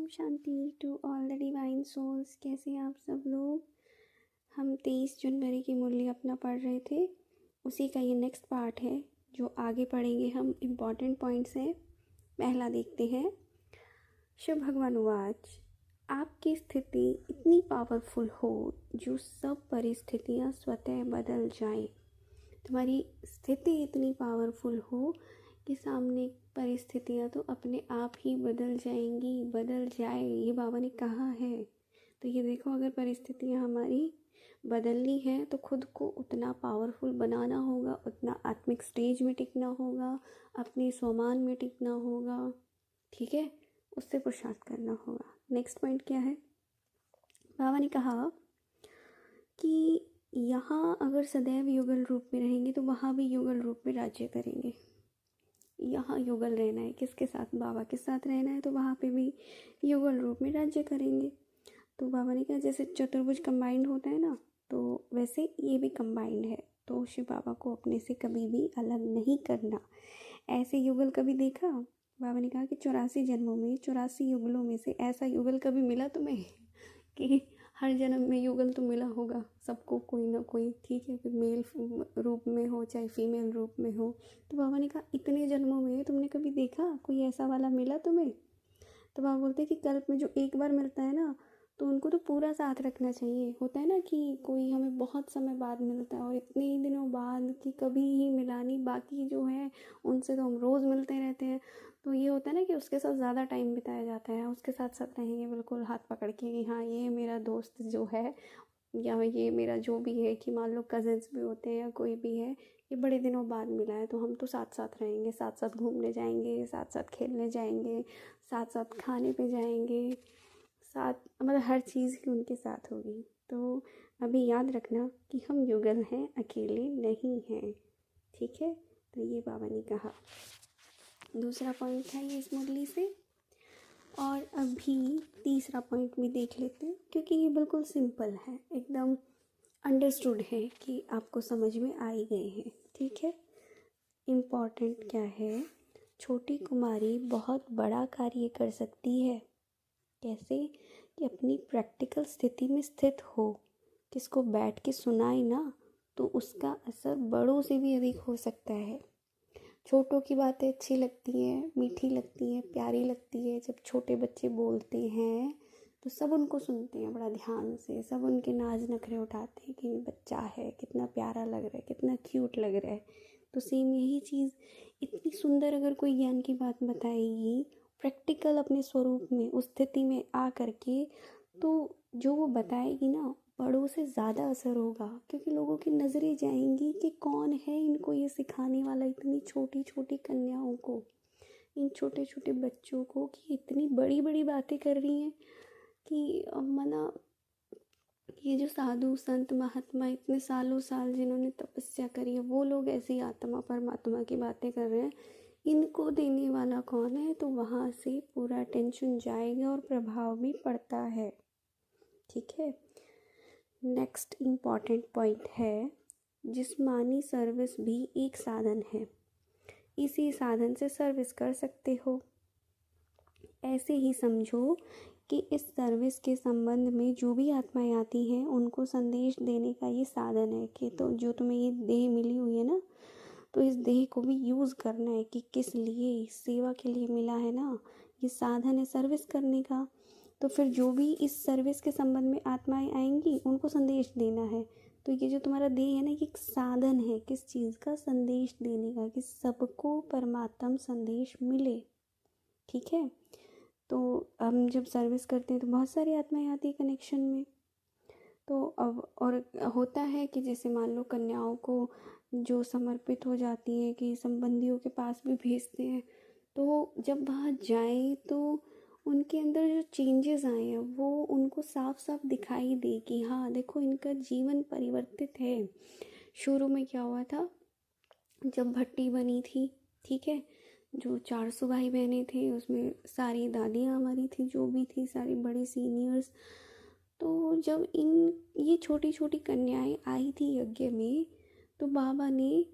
Shanti to all the divine souls. कैसे हैं आप सब लोग। हम 23 जनवरी की मुरली अपना पढ़ रहे थे, उसी का ये नेक्स्ट पार्ट है जो आगे पढ़ेंगे हम। इम्पॉर्टेंट पॉइंट्स हैं। पहला देखते हैं। शिव भगवान उवाच, आपकी स्थिति इतनी पावरफुल हो जो सब परिस्थितियाँ स्वतः बदल जाएं। तुम्हारी स्थिति इतनी पावरफुल हो कि सामने परिस्थितियाँ तो अपने आप ही बदल जाएंगी, बदल जाए, ये बाबा ने कहा है। तो ये देखो, अगर परिस्थितियाँ हमारी बदलनी है तो खुद को उतना पावरफुल बनाना होगा, उतना आत्मिक स्टेज में टिकना होगा, अपने स्वमान में टिकना होगा, ठीक है, उससे पुरुषार्थ करना होगा। नेक्स्ट पॉइंट क्या है। बाबा ने कहा कि यहाँ अगर सदैव युगल रूप में रहेंगे तो वहाँ भी युगल रूप में राज्य करेंगे। यहाँ युगल रहना है, किसके साथ? बाबा के साथ रहना है, तो वहाँ पे भी युगल रूप में राज्य करेंगे। तो बाबा ने कहा जैसे चतुर्भुज कंबाइंड होता है ना, तो वैसे ये भी कंबाइंड है। तो शिव बाबा को अपने से कभी भी अलग नहीं करना। ऐसे युगल कभी देखा? बाबा ने कहा कि 84 जन्मों में 84 युगलों में से ऐसा युगल कभी मिला तुम्हें कि हर जन्म में युगल तो मिला होगा सबको, कोई ना कोई, ठीक है, फिर मेल रूप में हो चाहे फीमेल रूप में हो। तो बाबा ने कहा इतने जन्मों में तुमने कभी देखा कोई ऐसा वाला मिला तुम्हें? तो बाबा बोलते हैं कि कल्प में जो एक बार मिलता है ना, तो उनको तो पूरा साथ रखना चाहिए। होता है ना कि कोई हमें बहुत समय बाद मिलता है और इतने ही दिनों बाद कि कभी ही मिला नहीं, बाकी जो है उनसे तो हम रोज़ मिलते रहते हैं। तो ये होता है ना कि उसके साथ ज़्यादा टाइम बिताया जाता है, उसके साथ साथ रहेंगे बिल्कुल हाथ पकड़ के कि हाँ ये मेरा दोस्त जो है, या ये मेरा जो भी है, कि मान लो कज़न्स भी होते हैं या कोई भी है, ये बड़े दिनों बाद मिला है तो हम तो साथ साथ रहेंगे, साथ साथ घूमने जाएंगे, साथ साथ खेलने जाएंगे, साथ साथ खाने पे जाएंगे, साथ मतलब हर चीज़ ही उनके साथ होगी। तो अभी याद रखना कि हम युगल हैं, अकेले नहीं हैं, ठीक है। तो ये बाबा ने कहा। दूसरा पॉइंट था ये इस मुरली से। और अभी तीसरा पॉइंट भी देख लेते हैं, क्योंकि ये बिल्कुल सिंपल है, एकदम अंडरस्टूड है कि आपको समझ में आ ही गए हैं, ठीक है। इम्पॉर्टेंट क्या है, छोटी कुमारी बहुत बड़ा कार्य कर सकती है। कैसे? कि अपनी प्रैक्टिकल स्थिति में स्थित हो, किसको बैठ के सुनाए ना, तो उसका असर बड़ों से भी अधिक हो सकता है। छोटों की बातें अच्छी लगती हैं, मीठी लगती हैं, प्यारी लगती है। जब छोटे बच्चे बोलते हैं तो सब उनको सुनते हैं बड़ा ध्यान से, सब उनके नाज नखरे उठाते हैं कि बच्चा है, कितना प्यारा लग रहा है, कितना क्यूट लग रहा है। तो सेम यही चीज़, इतनी सुंदर अगर कोई ज्ञान की बात बताएगी प्रैक्टिकल अपने स्वरूप में, उस स्थिति में आ करके, तो जो वो बताएगी ना, बड़ों से ज़्यादा असर होगा, क्योंकि लोगों की नज़रें जाएंगी कि कौन है इनको ये सिखाने वाला, इतनी छोटी छोटी कन्याओं को, इन छोटे छोटे बच्चों को, कि इतनी बड़ी बड़ी बातें कर रही हैं कि मना ये जो साधु संत महात्मा इतने सालों साल जिन्होंने तपस्या करी है, वो लोग ऐसी आत्मा परमात्मा की बातें कर रहे हैं, इनको देने वाला कौन है? तो वहाँ से पूरा टेंशन जाएगा और प्रभाव भी पड़ता है, ठीक है। नेक्स्ट इम्पॉर्टेंट पॉइंट है, जिस्मानी सर्विस भी एक साधन है, इसी साधन से सर्विस कर सकते हो। ऐसे ही समझो कि इस सर्विस के संबंध में जो भी आत्माएं आती हैं उनको संदेश देने का ये साधन है। कि तो जो तुम्हें ये देह मिली हुई है ना, तो इस देह को भी यूज़ करना है कि किस लिए, सेवा के लिए मिला है ना, ये साधन है सर्विस करने का। तो फिर जो भी इस सर्विस के संबंध में आत्माएं आएंगी उनको संदेश देना है। तो ये जो तुम्हारा देह है ना, ये एक साधन है किस चीज़ का? संदेश देने का, कि सबको परमात्म संदेश मिले, ठीक है। तो हम जब सर्विस करते हैं तो बहुत सारी आत्माएं आती है कनेक्शन में। तो अब और होता है कि जैसे मान लो कन्याओं को जो समर्पित हो जाती हैं कि संबंधियों के पास भी भेजते हैं, तो जब वहाँ जाए तो उनके अंदर जो चेंजेस आए हैं वो उनको साफ साफ दिखाई दे कि हाँ देखो इनका जीवन परिवर्तित है। शुरू में क्या हुआ था, जब भट्टी बनी थी, ठीक है, जो 400 भाई बहनें थे उसमें सारी दादियाँ हमारी थी, जो भी थी सारी बड़ी सीनियर्स। तो जब ये छोटी छोटी कन्याएं आई थी यज्ञ में, तो बाबा ने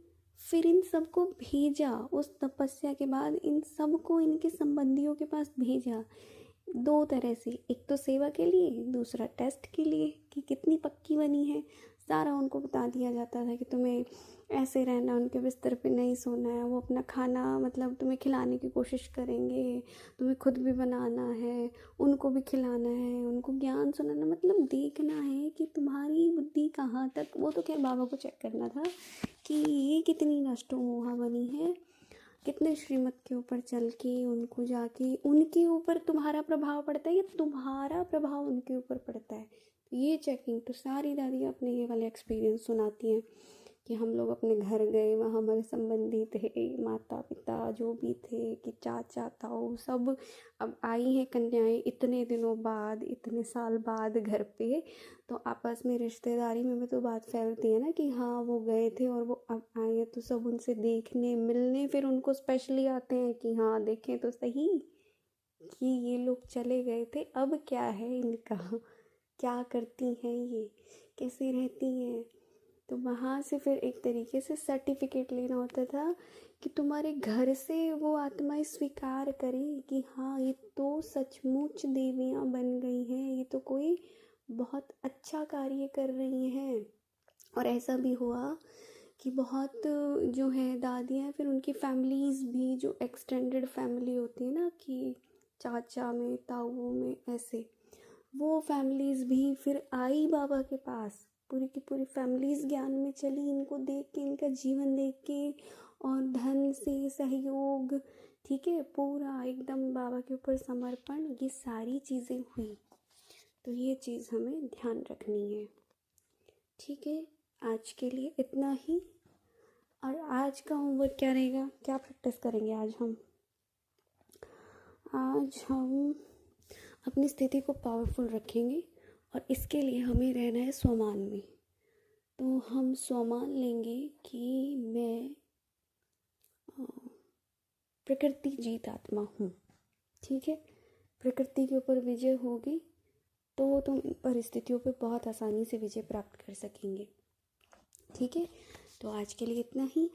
फिर इन सबको भेजा, उस तपस्या के बाद इन सबको इनके संबंधियों के पास भेजा। दो तरह से, एक तो सेवा के लिए, दूसरा टेस्ट के लिए कि कितनी पक्की बनी है। सारा उनको बता दिया जाता था कि तुम्हें ऐसे रहना, उनके बिस्तर पे नहीं सोना है, वो अपना खाना मतलब तुम्हें खिलाने की कोशिश करेंगे, तुम्हें खुद भी बनाना है, उनको भी खिलाना है, उनको ज्ञान सुनाना, मतलब देखना है कि तुम्हारी बुद्धि कहाँ तक। वो तो खैर बाबा को चेक करना था कि ये कितनी नष्टो मोहा बनी है, कितने श्रीमत के ऊपर चल के उनको जाके उनके ऊपर तुम्हारा प्रभाव पड़ता है या तुम्हारा प्रभाव उनके ऊपर पड़ता है। तो ये चेकिंग तो सारी दादी अपने ये वाले एक्सपीरियंस सुनाती हैं कि हम लोग अपने घर गए, वहाँ हमारे संबंधी थे, माता पिता जो भी थे, कि चाचा ताऊ सब अब आई हैं कन्याएं इतने दिनों बाद, इतने साल बाद घर पे। तो आपस में रिश्तेदारी में भी तो बात फैलती है ना कि हाँ वो गए थे और वो अब आए हैं, तो सब उनसे देखने मिलने फिर उनको स्पेशली आते हैं कि हाँ देखें तो सही कि ये लोग चले गए थे, अब क्या है इनका, क्या करती हैं ये, कैसे रहती हैं। तो वहाँ से फिर एक तरीके से सर्टिफिकेट लेना होता था कि तुम्हारे घर से वो आत्माएं स्वीकार करें कि हाँ ये तो सचमुच देवियाँ बन गई हैं, ये तो कोई बहुत अच्छा कार्य कर रही हैं। और ऐसा भी हुआ कि बहुत जो है दादियाँ फिर उनकी फैमिलीज़ भी, जो एक्सटेंडेड फैमिली होती है ना कि चाचा में ताऊ में ऐसे, वो फैमिलीज़ भी फिर आई बाबा के पास, पूरी की पूरी फैमिलीज़ ज्ञान में चली, इनको देख के, इनका जीवन देख के, और धन से सहयोग, ठीक है, पूरा एकदम बाबा के ऊपर समर्पण, ये सारी चीज़ें हुई। तो ये चीज़ हमें ध्यान रखनी है। ठीक है, आज के लिए इतना ही। और आज का होमवर्क क्या रहेगा, क्या प्रैक्टिस करेंगे आज हम? आज हम अपनी स्थिति को पावरफुल रखेंगे और इसके लिए हमें रहना है स्वमान में। तो हम स्वमान लेंगे कि मैं प्रकृति जीत आत्मा हूँ। ठीक है, प्रकृति के ऊपर विजय होगी तो तुम परिस्थितियों पे बहुत आसानी से विजय प्राप्त कर सकेंगे। ठीक है, तो आज के लिए इतना ही।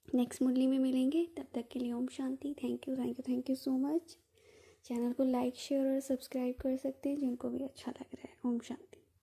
नेक्स्ट मुरली में मिलेंगे, तब तक के लिए ओम शांति। Thank you thank you thank you so much. Channel को लाइक शेयर और सब्सक्राइब कर सकते हैं जिनको भी अच्छा लग रहा है। ओम शांति।